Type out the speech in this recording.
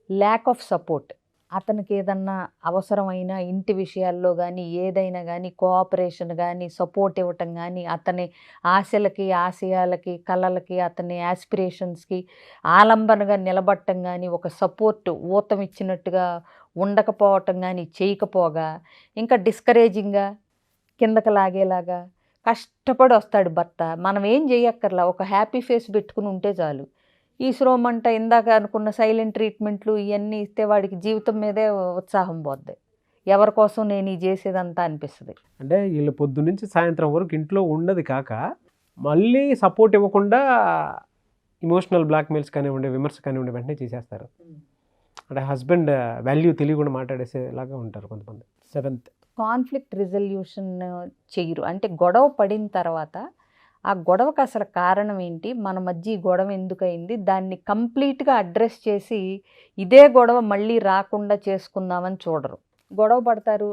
Lack of support. అతనికి ఏదన్నా అవసరమైన ఇంటి విషయాల్లో కానీ ఏదైనా కానీ కోఆపరేషన్ కానీ సపోర్ట్ ఇవ్వటం కానీ అతని ఆశలకి ఆశయాలకి కలలకి అతని యాస్పిరేషన్స్కి ఆలంబనగా నిలబడటం కానీ ఒక సపోర్ట్ ఊతం ఇచ్చినట్టుగా ఉండకపోవటం కానీ చేయకపోగా ఇంకా డిస్కరేజింగ్గా కిందకి లాగేలాగా కష్టపడి వస్తాడు భర్త. మనం ఏం చేయక్కర్లా, ఒక హ్యాపీ ఫేస్ పెట్టుకుని ఉంటే చాలు. ఈ శ్రోమంట ఇందాక అనుకున్న సైలెంట్ ట్రీట్మెంట్లు ఇవన్నీ ఇస్తే వాడికి జీవితం మీదే ఉత్సాహం పోద్ది. ఎవరి కోసం నేను ఈ చేసేదంతా అనిపిస్తుంది. అంటే వీళ్ళు పొద్దు నుంచి సాయంత్రం వరకు ఇంట్లో ఉండదు కాక మళ్ళీ సపోర్ట్ ఇవ్వకుండా ఇమోషనల్ బ్లాక్మెయిల్స్ కానివ్వండి, విమర్శ కానివ్వండి వెంటనే చేసేస్తారు. అంటే హస్బెండ్ వాల్యూ తెలియకుండా మాట్లాడేసేలాగా ఉంటారు కొంతమంది. 7th కాన్ఫ్లిక్ట్ రిజల్యూషన్ చెయ్యరు. అంటే గొడవ పడిన తర్వాత ఆ గొడవకు అసలు కారణం ఏంటి, మన మధ్య ఈ గొడవ ఎందుకయింది, దాన్ని కంప్లీట్గా అడ్రస్ చేసి ఇదే గొడవ మళ్ళీ రాకుండా చేసుకుందామని చూడరు. గొడవ పడతారు,